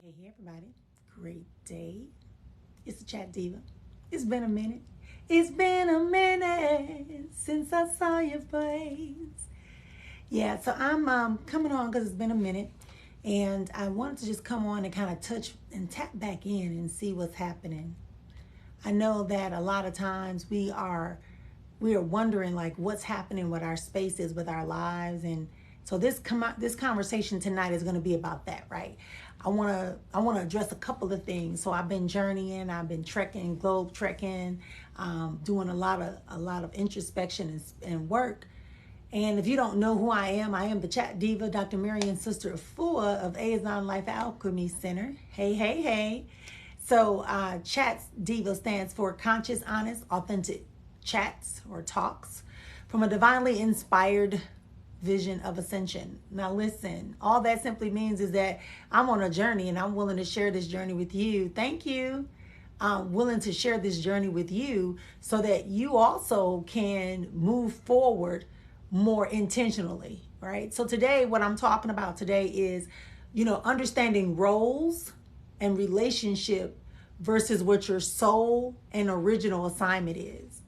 Hey, everybody. Great day. It's the Chat Diva. It's been a minute. It's been a minute since I saw your face. Yeah, so I'm coming on because it's been a minute. And I wanted to just come on and kind of touch and tap back in and see what's happening. I know that a lot of times we are wondering like what's happening with our spaces, with our lives, and so this conversation tonight is going to be about that, right? I want to address a couple of things. So I've been journeying, I've been trekking, globe trekking, doing a lot of introspection and work. And if you don't know who I am the Chat Diva, Dr. Marian, Sister of Fua of Azon Life Alchemy Center. Hey, hey, hey. So Chat Diva stands for Conscious, Honest, Authentic Chats or Talks from a divinely inspired vision of ascension. Now listen, all that simply means is that I'm on a journey and I'm willing to share this journey with you. Thank you. I'm willing to share this journey with you so that you also can move forward more intentionally, right? So today, what I'm talking about today is, understanding roles and relationship versus what your soul and original assignment is,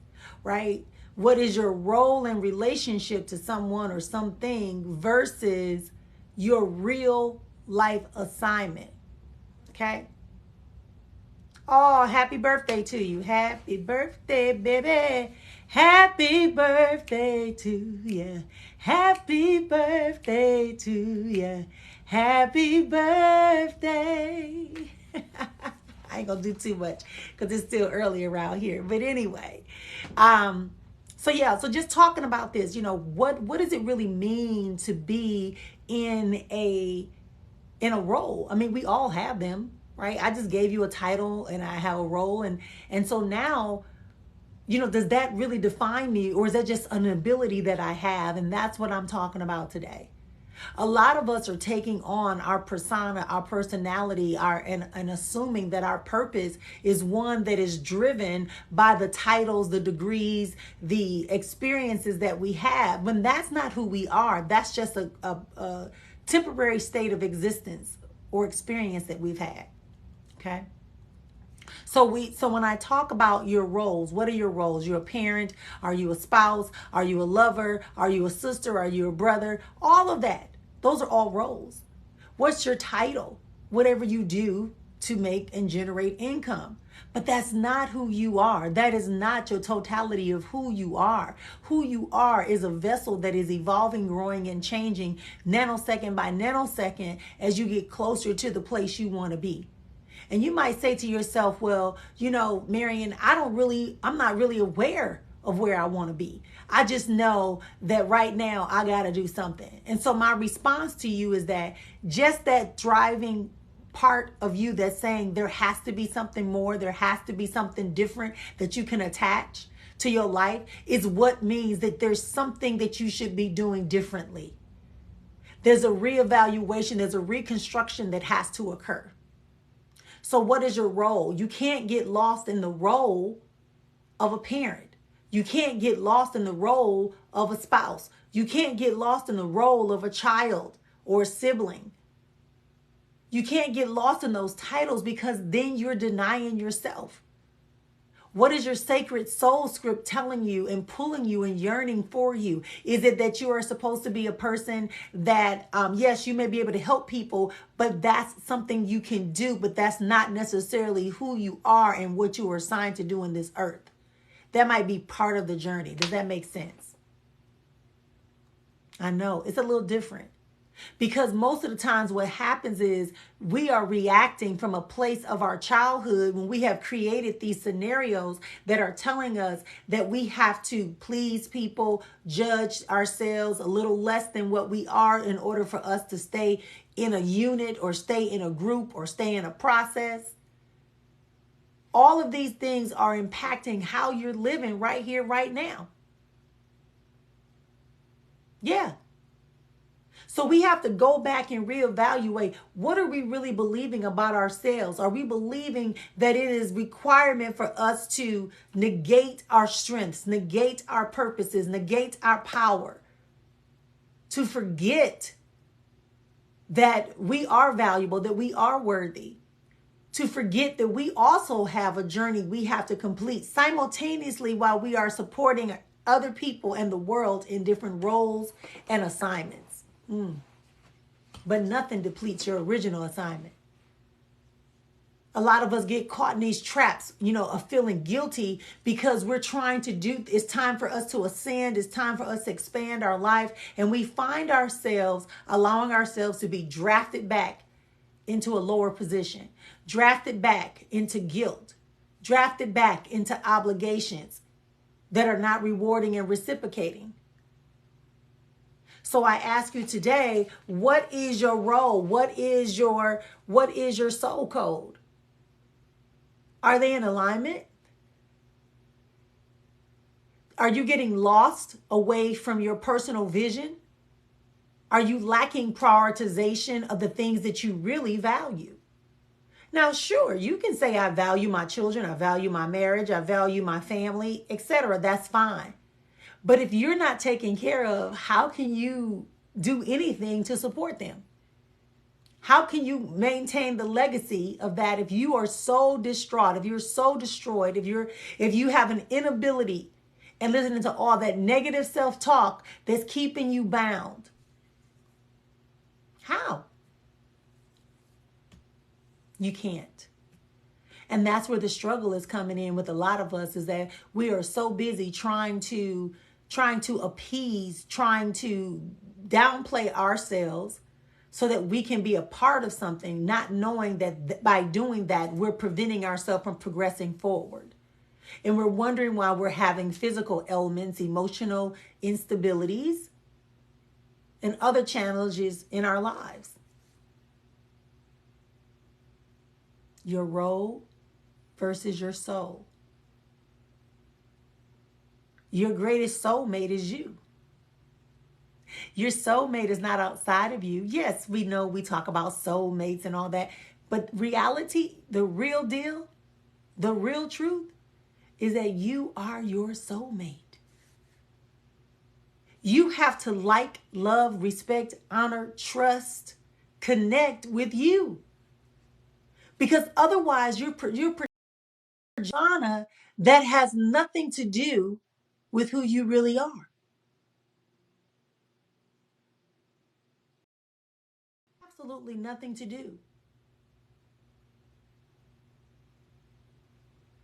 right? What is your role in relationship to someone or something versus your real life assignment, okay? Oh, happy birthday to you. Happy birthday, baby. Happy birthday to you. Happy birthday to you. Happy birthday. I ain't gonna do too much because it's still early around here. But anyway, so just talking about this, what does it really mean to be in a role? I mean, we all have them, right? I just gave you a title and I have a role, and so now, does that really define me, or is that just an ability that I have? And that's what I'm talking about today. A lot of us are taking on our persona, our personality, and assuming that our purpose is one that is driven by the titles, the degrees, the experiences that we have. When that's not who we are, that's just a temporary state of existence or experience that we've had. Okay. So when I talk about your roles, what are your roles? You're a parent, are you a spouse, are you a lover, are you a sister, are you a brother? All of that. Those are all roles. What's your title? Whatever you do to make and generate income. But that's not who you are. That is not your totality of who you are. Who you are is a vessel that is evolving, growing, and changing nanosecond by nanosecond as you get closer to the place you want to be. And you might say to yourself, well, Marian, I'm not really aware of where I want to be. I just know that right now I got to do something. And so my response to you is that just that driving part of you that's saying there has to be something more, there has to be something different that you can attach to your life is what means that there's something that you should be doing differently. There's a reevaluation, there's a reconstruction that has to occur. So what is your role? You can't get lost in the role of a parent. You can't get lost in the role of a spouse. You can't get lost in the role of a child or a sibling. You can't get lost in those titles because then you're denying yourself. What is your sacred soul script telling you and pulling you and yearning for you? Is it that you are supposed to be a person that, yes, you may be able to help people, but that's something you can do, but that's not necessarily who you are and what you were assigned to do in this earth. That might be part of the journey. Does that make sense? I know it's a little different. Because most of the times what happens is we are reacting from a place of our childhood when we have created these scenarios that are telling us that we have to please people, judge ourselves a little less than what we are in order for us to stay in a unit or stay in a group or stay in a process. All of these things are impacting how you're living right here, right now. Yeah. So we have to go back and reevaluate, what are we really believing about ourselves? Are we believing that it is requirement for us to negate our strengths, negate our purposes, negate our power, to forget that we are valuable, that we are worthy, to forget that we also have a journey we have to complete simultaneously while we are supporting other people and the world in different roles and assignments. But nothing depletes your original assignment. A lot of us get caught in these traps, of feeling guilty because we're trying to it's time for us to ascend. It's time for us to expand our life. And we find ourselves allowing ourselves to be drafted back into a lower position, drafted back into guilt, drafted back into obligations that are not rewarding and reciprocating. So I ask you today, what is your role? What is your soul code? Are they in alignment? Are you getting lost away from your personal vision? Are you lacking prioritization of the things that you really value? Now, sure, you can say, I value my children, I value my marriage, I value my family, etc. That's fine. But if you're not taken care of, how can you do anything to support them? How can you maintain the legacy of that if you are so distraught, if you're so destroyed, if you have an inability and listening to all that negative self-talk that's keeping you bound? How? You can't. And that's where the struggle is coming in with a lot of us, is that we are so busy trying to appease, trying to downplay ourselves so that we can be a part of something, not knowing that by doing that, we're preventing ourselves from progressing forward. And we're wondering why we're having physical ailments, emotional instabilities, and other challenges in our lives. Your role versus your soul. Your greatest soulmate is you. Your soulmate is not outside of you. Yes, we know we talk about soulmates and all that, but reality, the real deal, the real truth is that you are your soulmate. You have to like, love, respect, honor, trust, connect with you. Because otherwise you're persona that has nothing to do with who you really are. Absolutely nothing to do.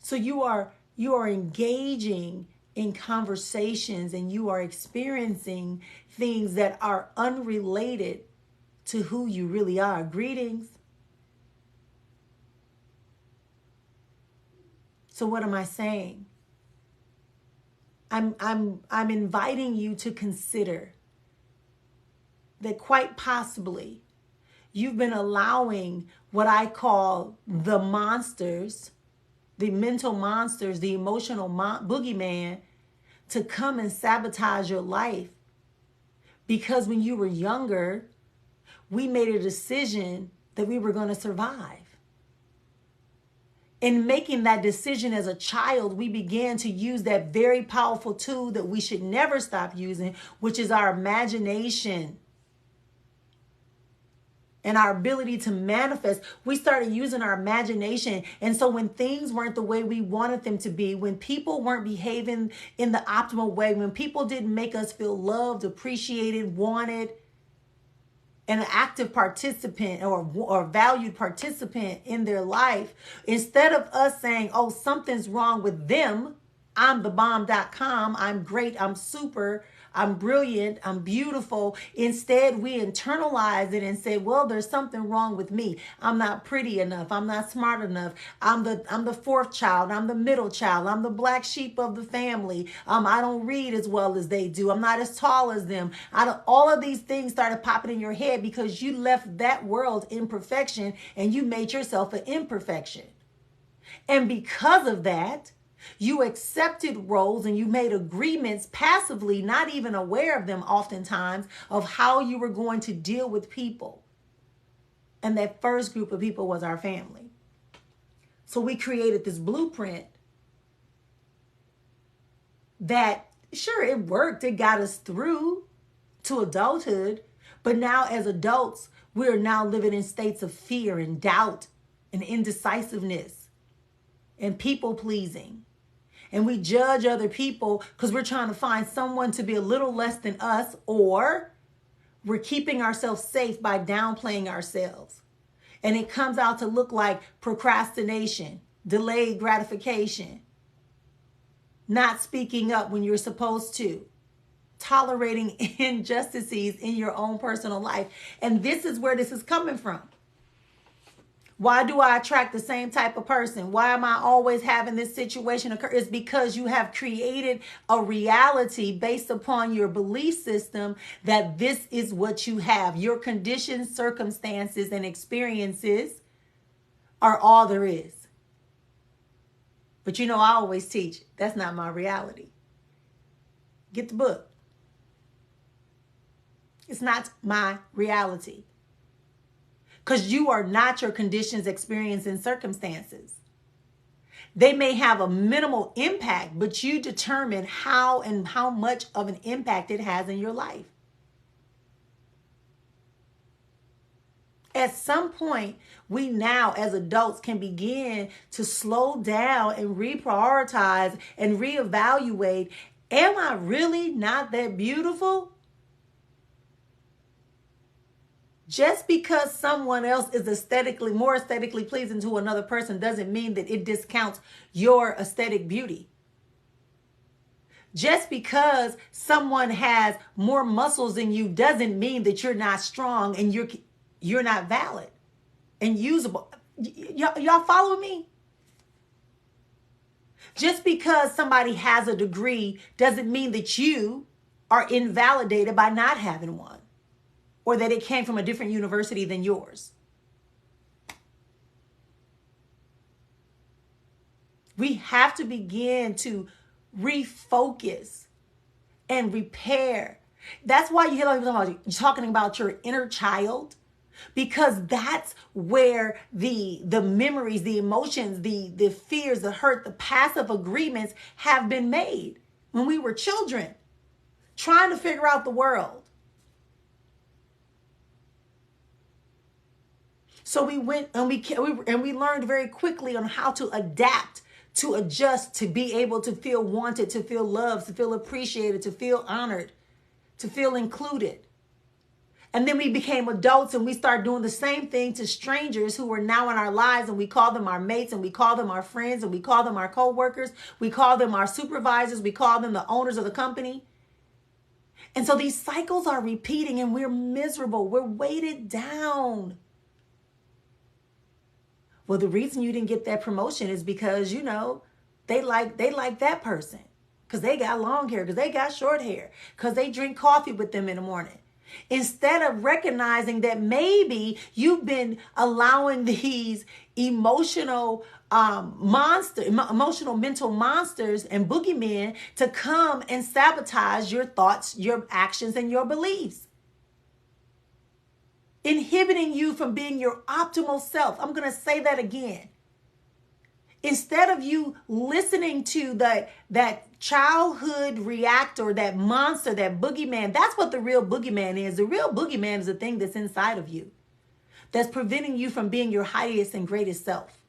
So you are engaging in conversations and you are experiencing things that are unrelated to who you really are. Greetings. So what am I saying? I'm inviting you to consider that quite possibly you've been allowing what I call the monsters, the mental monsters, the emotional boogeyman, to come and sabotage your life because when you were younger, we made a decision that we were going to survive. In making that decision as a child, we began to use that very powerful tool that we should never stop using, which is our imagination and our ability to manifest. We started using our imagination. And so when things weren't the way we wanted them to be, when people weren't behaving in the optimal way, when people didn't make us feel loved, appreciated, wanted, an active participant or valued participant in their life, instead of us saying, oh, something's wrong with them, I'm the bomb.com, I'm great, I'm super, I'm brilliant, I'm beautiful. Instead, we internalize it and say, well, there's something wrong with me. I'm not pretty enough. I'm not smart enough. I'm the fourth child. I'm the middle child. I'm the black sheep of the family. I don't read as well as they do. I'm not as tall as them. All of these things started popping in your head because you left that world in perfection and you made yourself an imperfection. And because of that, you accepted roles and you made agreements passively, not even aware of them oftentimes, of how you were going to deal with people. And that first group of people was our family. So we created this blueprint that, sure, it worked. It got us through to adulthood, But now as adults, we're now living in states of fear and doubt and indecisiveness and people pleasing. And we judge other people because we're trying to find someone to be a little less than us, or we're keeping ourselves safe by downplaying ourselves. And it comes out to look like procrastination, delayed gratification, not speaking up when you're supposed to, tolerating injustices in your own personal life. And this is where this is coming from. Why do I attract the same type of person? Why am I always having this situation occur? It's because you have created a reality based upon your belief system that this is what you have. Your conditions, circumstances, and experiences are all there is. But you know, I always teach, that's not my reality. Get the book. It's not my reality. Because you are not your conditions, experience, and circumstances. They may have a minimal impact, but you determine how and how much of an impact it has in your life. At some point, we now as adults can begin to slow down and reprioritize and reevaluate. Am I really not that beautiful? Just because someone else is more aesthetically pleasing to another person doesn't mean that it discounts your aesthetic beauty. Just because someone has more muscles than you doesn't mean that you're not strong and you're not valid and usable. Y'all follow me? Just because somebody has a degree doesn't mean that you are invalidated by not having one, or that it came from a different university than yours. We have to begin to refocus and repair. That's why you hear a lot of people talking about your inner child, because that's where the memories, the emotions, the fears, the hurt, the passive agreements have been made when we were children, trying to figure out the world. So we went and we learned very quickly on how to adapt, to adjust, to be able to feel wanted, to feel loved, to feel appreciated, to feel honored, to feel included. And then we became adults and we started doing the same thing to strangers who were now in our lives, and we call them our mates, and we call them our friends, and we call them our co-workers, we call them our supervisors, we call them the owners of the company. And so these cycles are repeating and we're miserable. We're weighted down. Well, the reason you didn't get that promotion is because, you know, they like that person because they got long hair, because they got short hair, because they drink coffee with them in the morning. Instead of recognizing that maybe you've been allowing these emotional mental monsters and boogeymen to come and sabotage your thoughts, your actions, and your beliefs, inhibiting you from being your optimal self. I'm going to say that again. Instead of you listening to that childhood reactor, that monster, that boogeyman, that's what the real boogeyman is. The real boogeyman is a thing that's inside of you that's preventing you from being your highest and greatest self.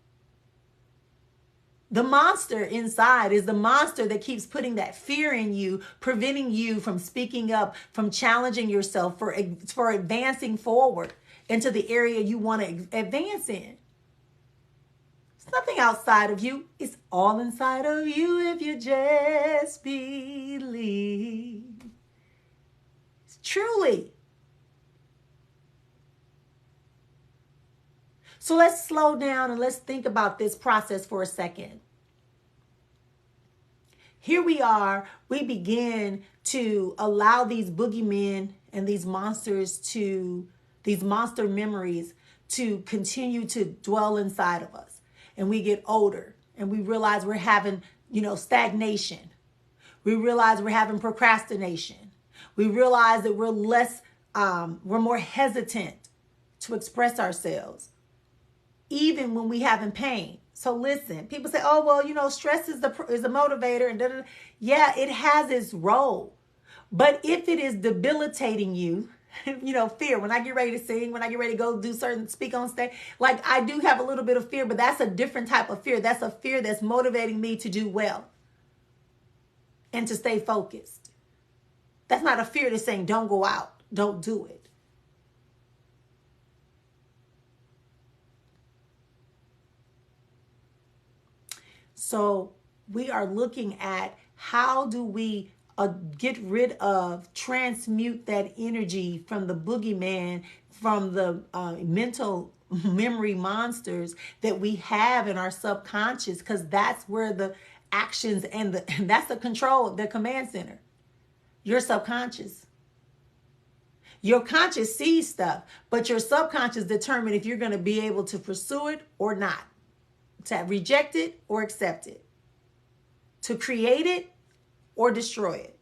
The monster inside is the monster that keeps putting that fear in you, preventing you from speaking up, from challenging yourself, for advancing forward into the area you want to advance in. It's nothing outside of you. It's all inside of you if you just believe. It's truly. So let's slow down and let's think about this process for a second. Here we are, we begin to allow these boogeymen and these monsters these monster memories to continue to dwell inside of us. And we get older and we realize we're having, stagnation. We realize we're having procrastination. We realize that we're more hesitant to express ourselves, even when we having pain. So listen, people say, oh, well, stress is a motivator and da-da-da. Yeah, it has its role. But if it is debilitating you, Fear. When I get ready to sing, when I get ready to go speak on stage, like I do have a little bit of fear, but that's a different type of fear. That's a fear that's motivating me to do well and to stay focused. That's not a fear that's saying, don't go out, don't do it. So we are looking at how do we get rid of, transmute that energy from the boogeyman, from the mental memory monsters that we have in our subconscious, because that's where the actions and that's the control, the command center, your subconscious. Your conscious sees stuff, but your subconscious determine if you're going to be able to pursue it or not, to reject it or accept it, to create it or destroy it.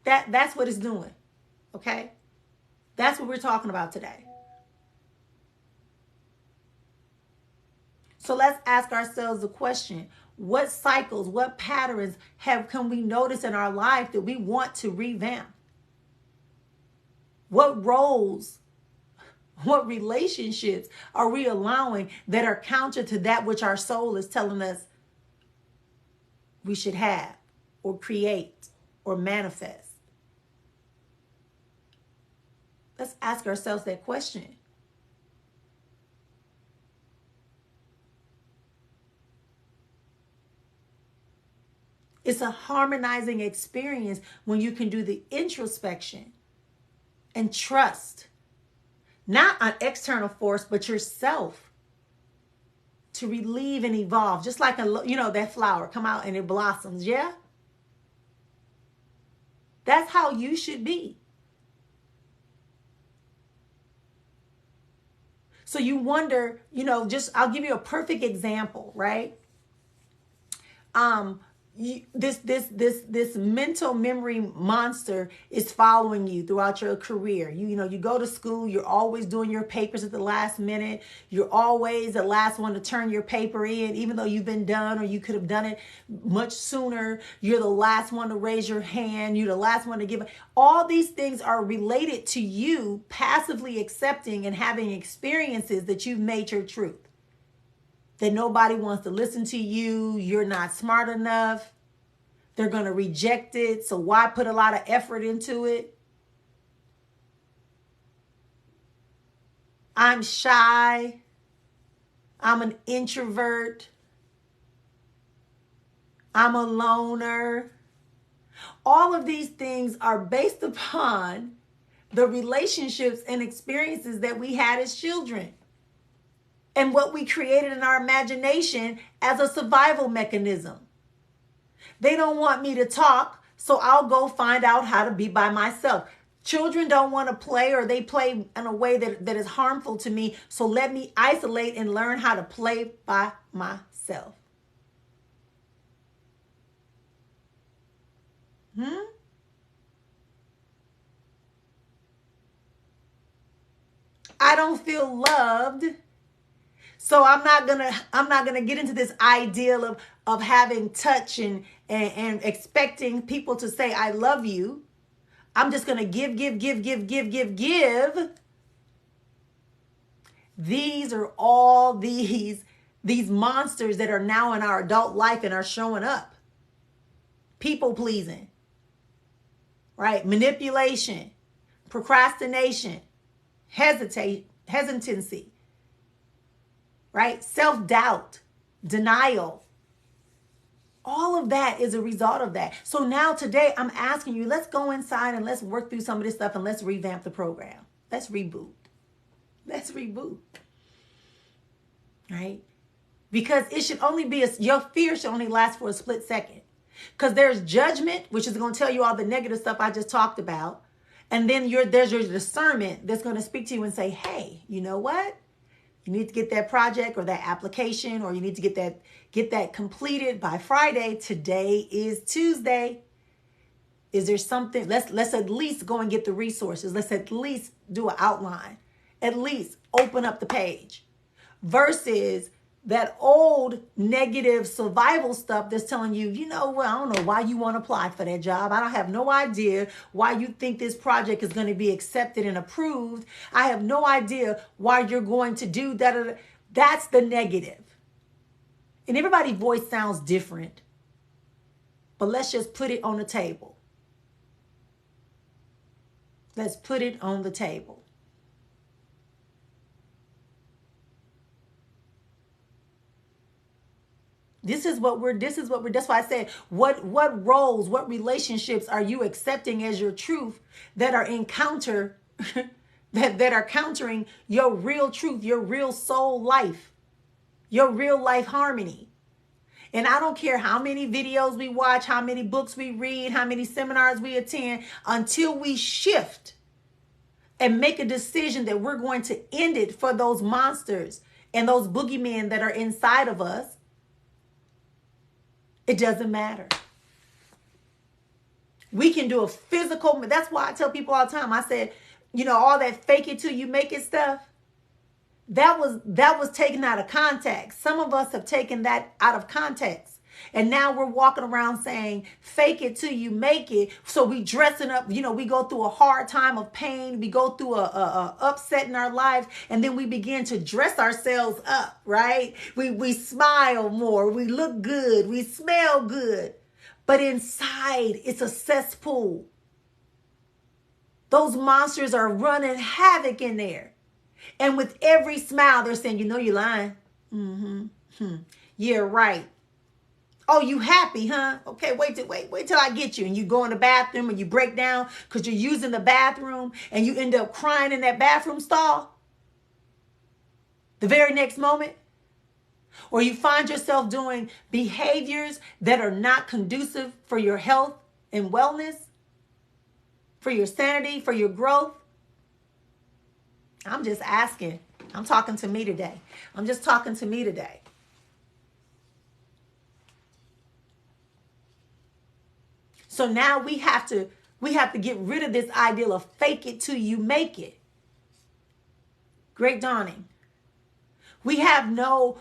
That's what it's doing, okay? That's what we're talking about today. So let's ask ourselves the question, what cycles, what patterns can we notice in our life that we want to revamp? What roles, what relationships are we allowing that are counter to that which our soul is telling us we should have or create or manifest? Let's ask ourselves that question. It's a harmonizing experience when you can do the introspection and trust, not an external force, but yourself, to relieve and evolve. Just like that flower come out and it blossoms. Yeah. That's how you should be. So you wonder, I'll give you a perfect example, right? This mental memory monster is following you throughout your career. You go to school, you're always doing your papers at the last minute. You're always the last one to turn your paper in, even though you've been done or you could have done it much sooner. You're the last one to raise your hand. You're the last one to give. All these things are related to you passively accepting and having experiences that you've made your truth. That nobody wants to listen to you. You're not smart enough. They're going to reject it. So why put a lot of effort into it? I'm shy. I'm an introvert. I'm a loner. All of these things are based upon the relationships and experiences that we had as children. And what we created in our imagination as a survival mechanism. They don't want me to talk, so I'll go find out how to be by myself. Children don't want to play, or they play in a way that is harmful to me, so let me isolate and learn how to play by myself. I don't feel loved. So I'm not gonna get into this ideal of having touch and expecting people to say I love you. I'm just gonna give. These are all these monsters that are now in our adult life and are showing up. People pleasing, right? Manipulation, procrastination, hesitancy. Right? Self-doubt, denial. All of that is a result of that. So now today I'm asking you, let's go inside and let's work through some of this stuff and let's revamp the program. Let's reboot. Right? Because it should only be, your fear should only last for a split second. Because there's judgment, which is going to tell you all the negative stuff I just talked about. And then there's your discernment that's going to speak to you and say, hey, you know what? You need to get that project or that application, or you need to get that completed by Friday. Today is Tuesday. Is there something? Let's at least go and get the resources. Let's at least do an outline. At least open up the page. Versus that old negative survival stuff that's telling you, you know what, I don't know why you want to apply for that job. I don't have no idea why you think this project is going to be accepted and approved. I have no idea why you're going to do that. That's the negative. And everybody's voice sounds different. But let's just put it on the table. Let's put it on the table. That's why I said, what roles, what relationships are you accepting as your truth that are that are countering your real truth, your real soul life, your real life harmony? And I don't care how many videos we watch, how many books we read, how many seminars we attend, until we shift and make a decision that we're going to end it for those monsters and those boogeymen that are inside of us. It doesn't matter. We can do a physical, that's why I tell people all the time, I said, you know, all that fake it till you make it stuff, that was taken out of context. Some of us have taken that out of context. And now we're walking around saying, fake it till you make it. So we dressing up, you know, we go through a hard time of pain. We go through a upset in our lives. And then we begin to dress ourselves up, right? We smile more. We look good. We smell good. But inside, it's a cesspool. Those monsters are running havoc in there. And with every smile, they're saying, you know, you're lying. Yeah, right. Oh, you happy, huh? Okay, wait till I get you. And you go in the bathroom and you break down because you're using the bathroom and you end up crying in that bathroom stall the very next moment. Or you find yourself doing behaviors that are not conducive for your health and wellness, for your sanity, for your growth. I'm just asking. I'm talking to me today. I'm just talking to me today. So now we have to get rid of this ideal of fake it till you make it. Great dawning. We have no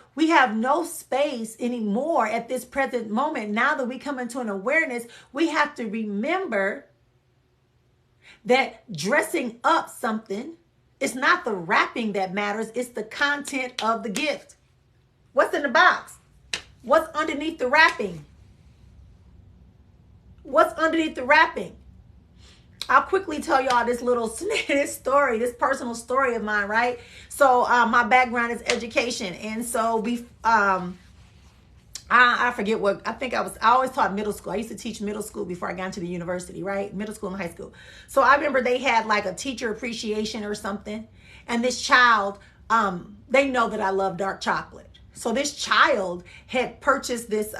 space anymore at this present moment. Now that we come into an awareness, we have to remember that dressing up something, it's not the wrapping that matters, it's the content of the gift. What's in the box? What's underneath the wrapping? What's underneath the wrapping? I'll quickly tell y'all this little this personal story of mine, right? So my background is education. And so I forget what, I always taught middle school. I used to teach middle school before I got into the university, right? Middle school and high school. So I remember they had like a teacher appreciation or something. And this child, they know that I love dark chocolate. So this child had purchased this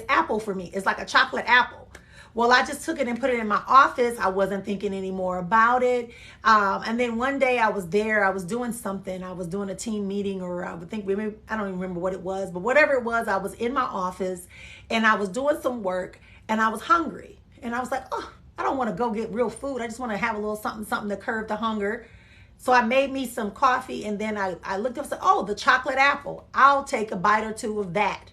apple for me. It's like a chocolate apple. Well, I just took it and put it in my office. I wasn't thinking any more about it. And then one day I was there, I was doing something. I was doing a team meeting, or I don't even remember what it was, but whatever it was, I was in my office and I was doing some work and I was hungry. And I was like, oh, I don't want to go get real food. I just want to have a little something to curb the hunger. So I made me some coffee and then I looked up and said, oh, the chocolate apple. I'll take a bite or two of that.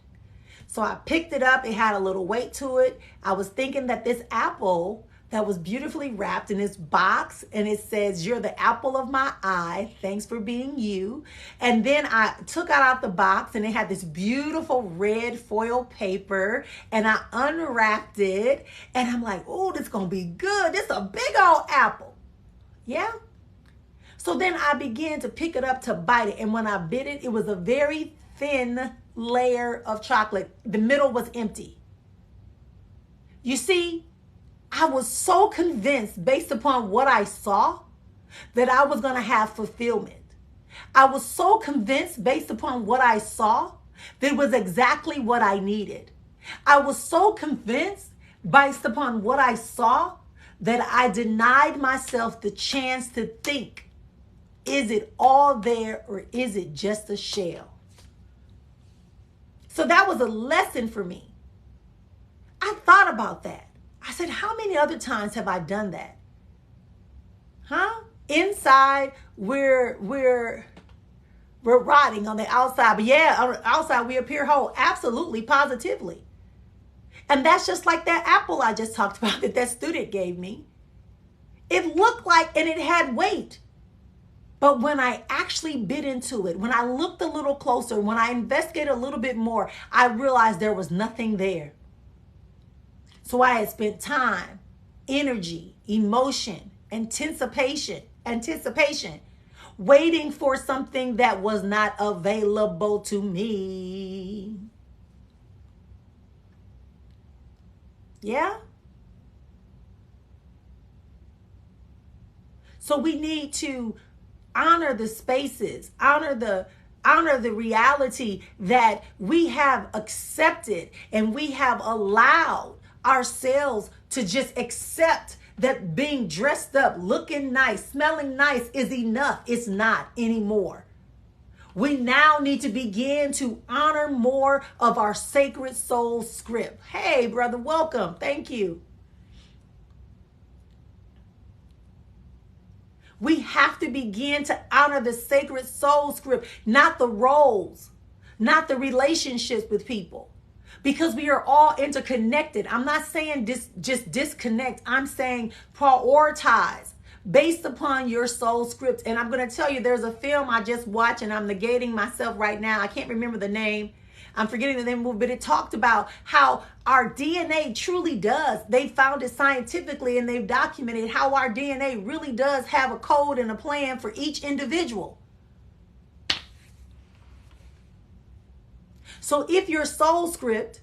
So I picked it up. It had a little weight to it. I was thinking that this apple that was beautifully wrapped in this box, and it says, you're the apple of my eye. Thanks for being you. And then I took it out the box and it had this beautiful red foil paper, and I unwrapped it and I'm like, oh, this is going to be good. This is a big old apple. Yeah. So then I began to pick it up to bite it. And when I bit it, it was a very thin layer of chocolate. The middle was empty. You see, I was so convinced based upon what I saw that I was going to have fulfillment. I was so convinced based upon what I saw that it was exactly what I needed. I was so convinced based upon what I saw that I denied myself the chance to think, is it all there or is it just a shell? So that was a lesson for me. I thought about that. I said, how many other times have I done that? Huh? Inside, we're We're rotting on the outside. But yeah, on the outside we appear whole. Absolutely, positively. And that's just like that apple I just talked about that student gave me. It looked like, and it had weight. But when I actually bit into it, when I looked a little closer, when I investigated a little bit more, I realized there was nothing there. So I had spent time, energy, emotion, anticipation, waiting for something that was not available to me. Yeah? So we need to honor the spaces, honor the reality that we have accepted, and we have allowed ourselves to just accept that being dressed up, looking nice, smelling nice is enough. It's not anymore. We now need to begin to honor more of our sacred soul script. Hey, brother, welcome. Thank you. We have to begin to honor the sacred soul script, not the roles, not the relationships with people, because we are all interconnected. I'm not saying just disconnect. I'm saying prioritize based upon your soul script. And I'm going to tell you, there's a film I just watched, and I'm negating myself right now. I can't remember the name. I'm forgetting the name of the movie, but it talked about how our DNA truly does. They found it scientifically, and they've documented how our DNA really does have a code and a plan for each individual. So if your soul script,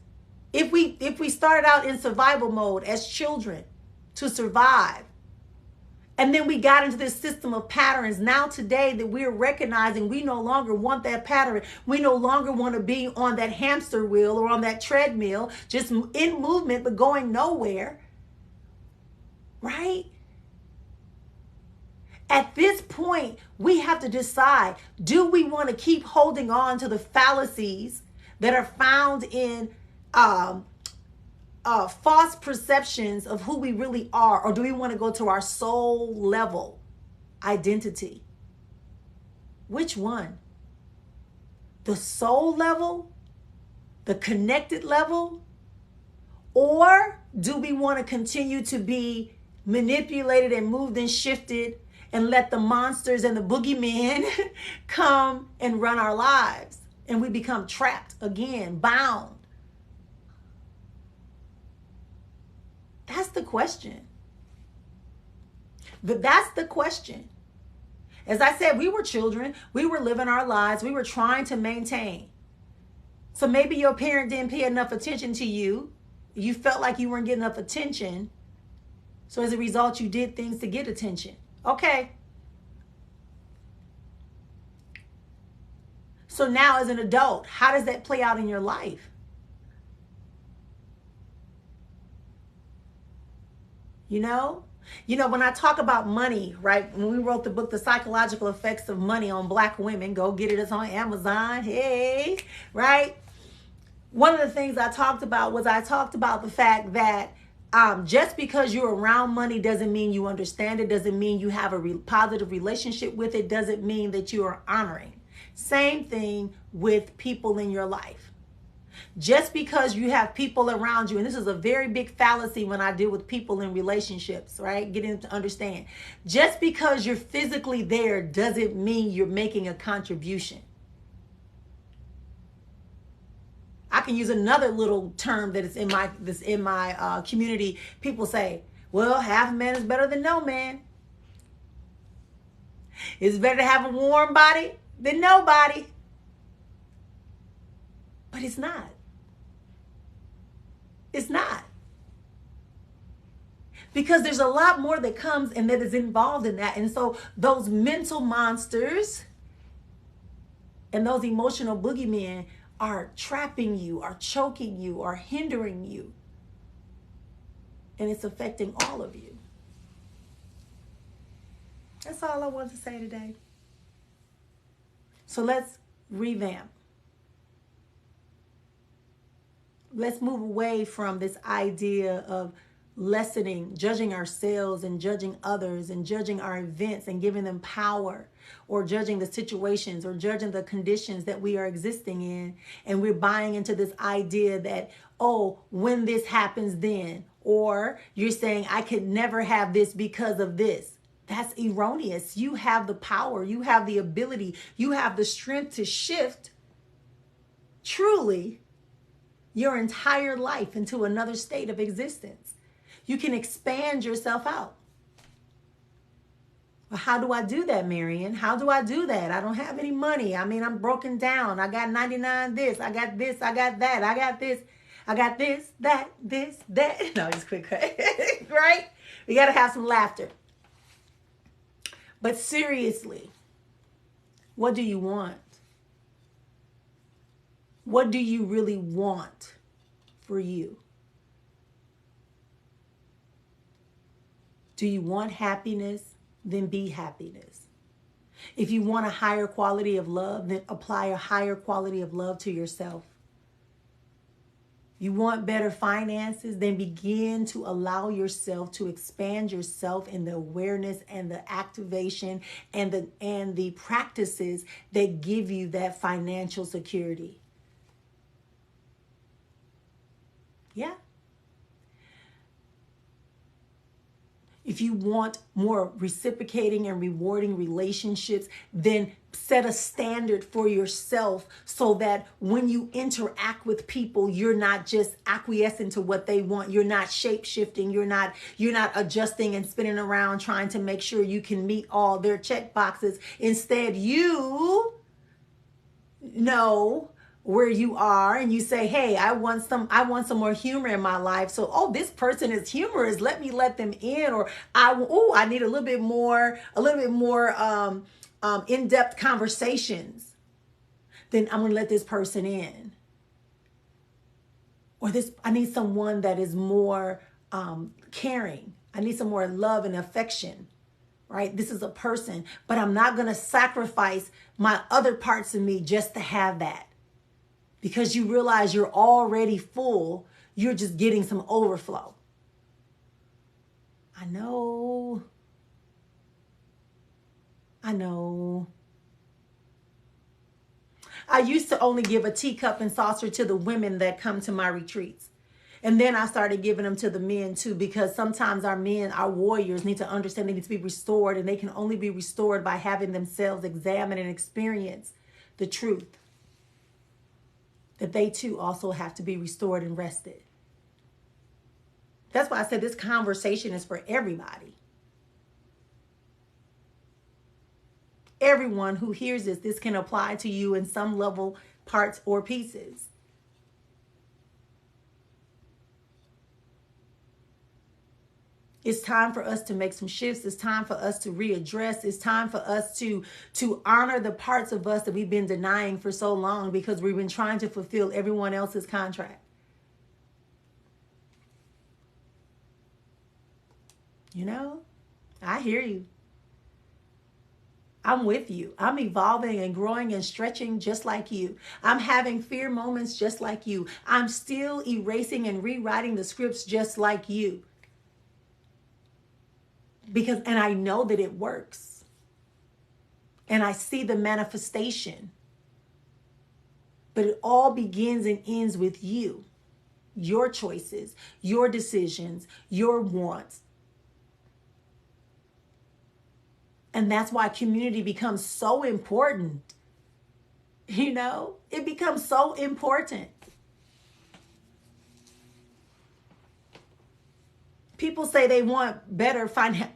if we started out in survival mode as children to survive, and then we got into this system of patterns. Now today that we're recognizing we no longer want that pattern. We no longer want to be on that hamster wheel or on that treadmill, just in movement but going nowhere. Right? At this point, we have to decide, do we want to keep holding on to the fallacies that are found in false perceptions of who we really are, or do we want to go to our soul level identity? Which one? The soul level? The connected level? Or do we want to continue to be manipulated and moved and shifted and let the monsters and the boogeymen come and run our lives, and we become trapped again, bound? That's the question. But that's the question. As I said, we were children. We were living our lives. We were trying to maintain. So maybe your parent didn't pay enough attention to you. You felt like you weren't getting enough attention. So as a result, you did things to get attention. Okay. So now as an adult, how does that play out in your life? You know, when I talk about money, right? When we wrote the book, The Psychological Effects of Money on Black Women, go get it. It's on Amazon. Hey, right? One of the things I talked about the fact that just because you're around money doesn't mean you understand it, doesn't mean you have a positive relationship with it, doesn't mean that you are honoring. Same thing with people in your life. Just because you have people around you, and this is a very big fallacy when I deal with people in relationships, right? Getting them to understand. Just because you're physically there doesn't mean you're making a contribution. I can use another little term that is in my community. People say, well, half a man is better than no man. It's better to have a warm body than nobody. But it's not. It's not. Because there's a lot more that comes and that is involved in that. And so those mental monsters and those emotional boogeymen are trapping you, are choking you, are hindering you. And it's affecting all of you. That's all I want to say today. So let's revamp. Let's move away from this idea of lessening, judging ourselves and judging others and judging our events and giving them power, or judging the situations or judging the conditions that we are existing in. And we're buying into this idea that, oh, when this happens, then, or you're saying I could never have this because of this. That's erroneous. You have the power, you have the ability, you have the strength to shift truly your entire life into another state of existence. You can expand yourself out. Well, how do I do that, Marion? How do I do that? I don't have any money. I mean, I'm broken down. I got 99 this. I got this. I got that. I got this. I got this, that, this, that. No, just quick cut. Right? We got to have some laughter. But seriously, what do you want? What do you really want for you? Do you want happiness? Then be happiness. If you want a higher quality of love, then apply a higher quality of love to yourself. You want better finances, then begin to allow yourself to expand yourself in the awareness and the activation and the practices that give you that financial security. Yeah. If you want more reciprocating and rewarding relationships, then set a standard for yourself so that when you interact with people, you're not just acquiescing to what they want. You're not shape-shifting. You're not adjusting and spinning around trying to make sure you can meet all their check boxes. Instead, you know where you are and you say, hey, I want some more humor in my life. So, oh, this person is humorous. Let me let them in. Or I need a little bit more in-depth conversations. Then I'm going to let this person in. Or I need someone that is more caring. I need some more love and affection. Right? This is a person, but I'm not going to sacrifice my other parts of me just to have that. Because you realize you're already full, you're just getting some overflow. I know. I used to only give a teacup and saucer to the women that come to my retreats. And then I started giving them to the men too, because sometimes our men, our warriors, need to understand they need to be restored, and they can only be restored by having themselves examine and experience the truth. That they too also have to be restored and rested. That's why I said this conversation is for everybody. Everyone who hears this can apply to you in some level, parts, or pieces. It's time for us to make some shifts. It's time for us to readdress. It's time for us to honor the parts of us that we've been denying for so long because we've been trying to fulfill everyone else's contract. You know, I hear you. I'm with you. I'm evolving and growing and stretching just like you. I'm having fear moments just like you. I'm still erasing and rewriting the scripts just like you. And I know that it works. And I see the manifestation. But it all begins and ends with you. Your choices, your decisions, your wants. And that's why community becomes so important. You know, it becomes so important. People say they want better finance.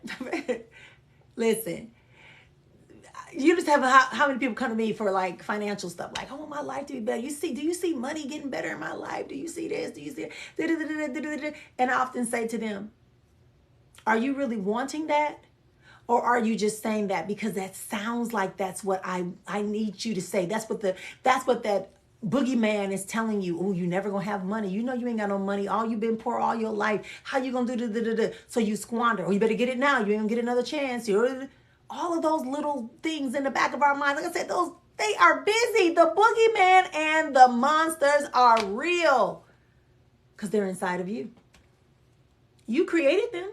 Listen, you just have how many people come to me for like financial stuff? Like, I want my life to be better. Do you see money getting better in my life? Do you see this? Do you see it? And I often say to them, are you really wanting that? Or are you just saying that because that sounds like that's what I need you to say? That's what that boogeyman is telling you. Oh, you never gonna have money. You know you ain't got no money. All you've been poor all your life. How you gonna do? So you squander. Oh, you better get it now. You ain't gonna get another chance. All of those little things in the back of our mind. Like I said, they are busy. The boogeyman and the monsters are real because they're inside of you. You created them,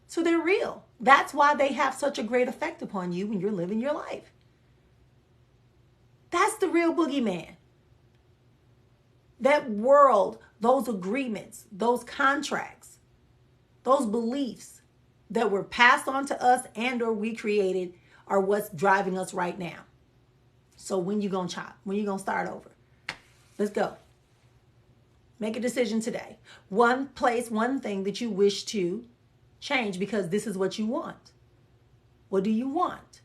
so they're real. That's why they have such a great effect upon you when you're living your life. That's the real boogeyman. That world, those agreements, those contracts, those beliefs that were passed on to us and or we created are what's driving us right now. So when you gonna chop? When you gonna start over? Let's go. Make a decision today. One place, one thing that you wish to change because this is what you want. What do you want?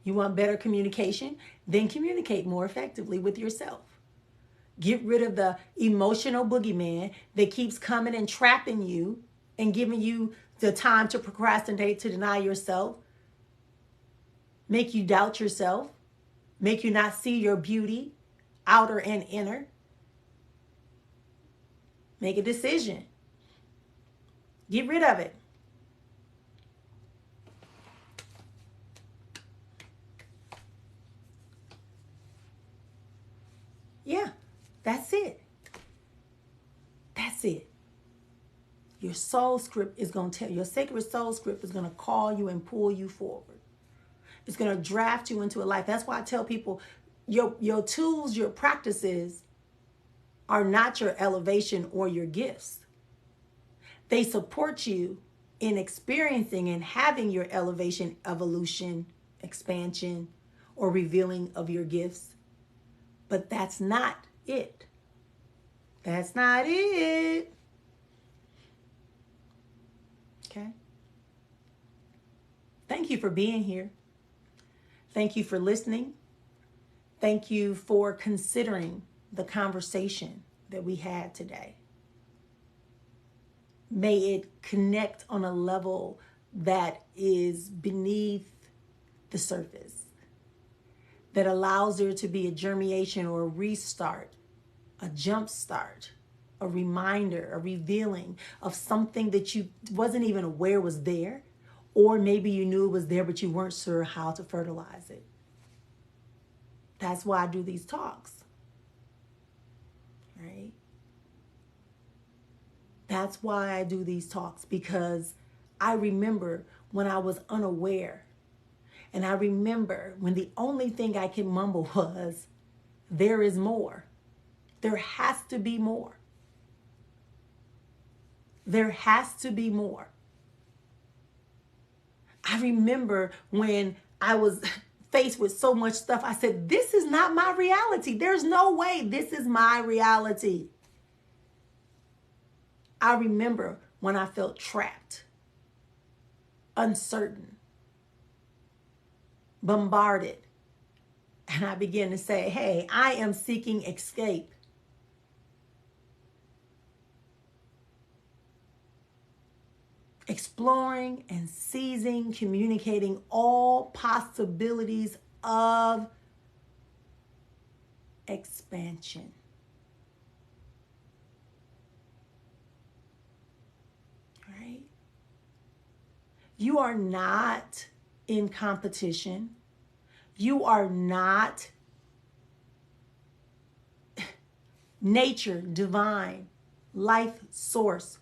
You want better communication? Then communicate more effectively with yourself. Get rid of the emotional boogeyman that keeps coming and trapping you and giving you the time to procrastinate, to deny yourself, make you doubt yourself, make you not see your beauty, outer and inner. Make a decision. Get rid of it. Yeah, that's it. That's it. Your soul script is going to tell, your sacred soul script is going to call you and pull you forward. It's going to draft you into a life. That's why I tell people your tools, your practices are not your elevation or your gifts. They support you in experiencing and having your elevation, evolution, expansion, or revealing of your gifts. But that's not it. That's not it. Okay? Thank you for being here. Thank you for listening. Thank you for considering the conversation that we had today. May it connect on a level that is beneath the surface, that allows there to be a germination or a restart, a jump start, a reminder, a revealing of something that you wasn't even aware was there, or maybe you knew it was there, but you weren't sure how to fertilize it. That's why I do these talks, right? That's why I do these talks, because I remember when I was unaware. And I remember when the only thing I could mumble was, there is more. There has to be more. There has to be more. I remember when I was faced with so much stuff, I said, this is not my reality. There's no way this is my reality. I remember when I felt trapped, uncertain, bombarded. And I began to say, hey, I am seeking escape. Exploring and seizing, communicating all possibilities of expansion. Right? You are not in competition. You are not nature, divine, life source,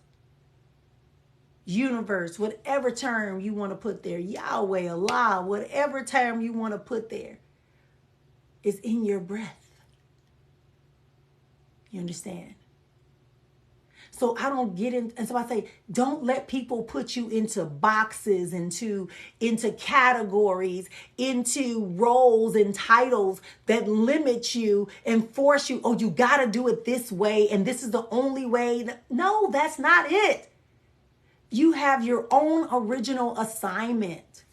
universe, whatever term you want to put there, Yahweh, Allah, whatever term you want to put there, is in your breath. You understand? So I don't get in, and so I say, don't let people put you into boxes, into categories, into roles and titles that limit you and force you, oh, you got to do it this way, and this is the only way. No, that's not it. You have your own original assignment.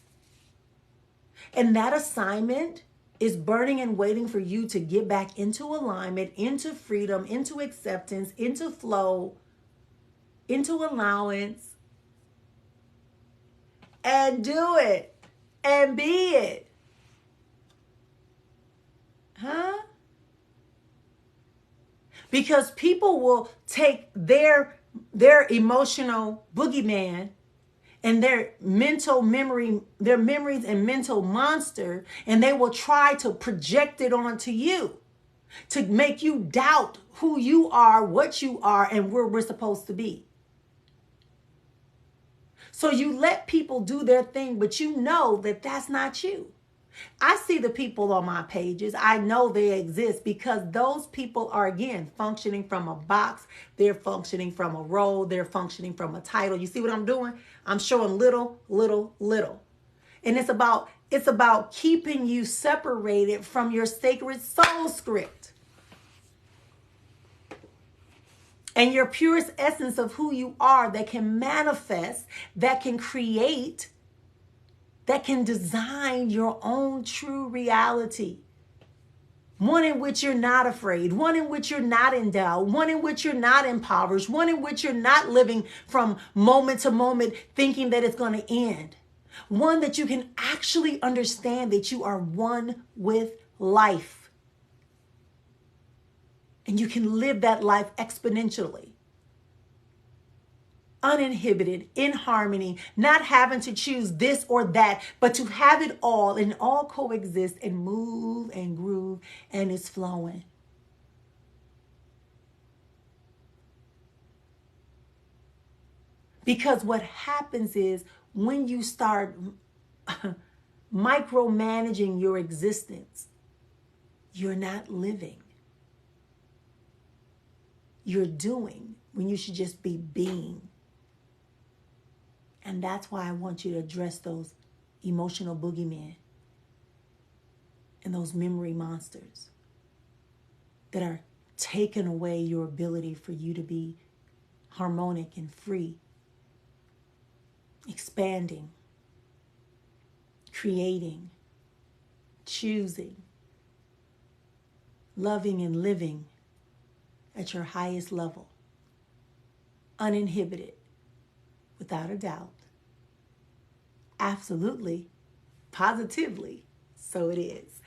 And that assignment is burning and waiting for you to get back into alignment, into freedom, into acceptance, into flow, into allowance, and do it and be it. Huh? Because people will take their emotional boogeyman and their mental memory, their memories and mental monster, and they will try to project it onto you to make you doubt who you are, what you are, and where we're supposed to be. So you let people do their thing, but you know that that's not you. I see the people on my pages. I know they exist because those people are, again, functioning from a box. They're functioning from a role. They're functioning from a title. You see what I'm doing? I'm showing little, little, little. And it's about keeping you separated from your sacred soul script and your purest essence of who you are, that can manifest, that can create, that can design your own true reality. One in which you're not afraid, one in which you're not in doubt, one in which you're not impoverished, one in which you're not living from moment to moment thinking that it's going to end. One that you can actually understand that you are one with life. And you can live that life exponentially. Uninhibited, in harmony, not having to choose this or that, but to have it all and all coexist and move and groove and it's flowing. Because what happens is when you start micromanaging your existence, you're not living. You're doing when you should just be being. And that's why I want you to address those emotional boogeymen and those memory monsters that are taking away your ability for you to be harmonic and free, expanding, creating, choosing, loving and living at your highest level, uninhibited. Without a doubt. Absolutely. Positively. So it is.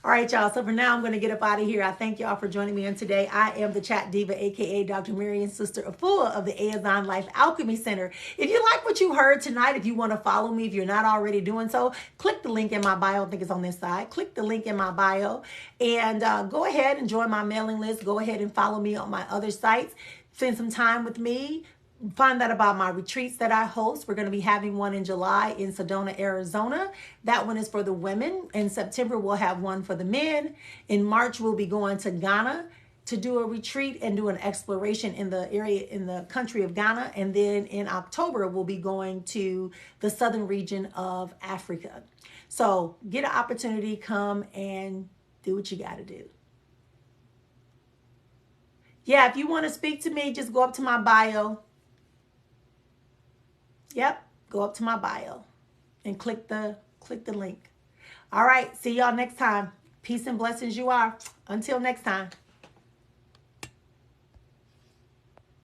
All right, y'all. So for now, I'm going to get up out of here. I thank y'all for joining me on today. I am the Chat Diva, a.k.a. Dr. Marian, Sister Afua of the Azon Life Alchemy Center. If you like what you heard tonight, if you want to follow me, if you're not already doing so, click the link in my bio. I think it's on this side. Click the link in my bio and go ahead and join my mailing list. Go ahead and follow me on my other sites. Spend some time with me. Find out about my retreats that I host. We're going to be having one in July in Sedona, Arizona. That one is for the women. In September, we'll have one for the men. In March, we'll be going to Ghana to do a retreat and do an exploration in the area, in the country of Ghana. And then in October, we'll be going to the southern region of Africa. So get an opportunity, come and do what you got to do. Yeah, if you want to speak to me, just go up to my bio. Yep, go up to my bio and click the link. All right, see y'all next time. Peace and blessings you are. Until next time.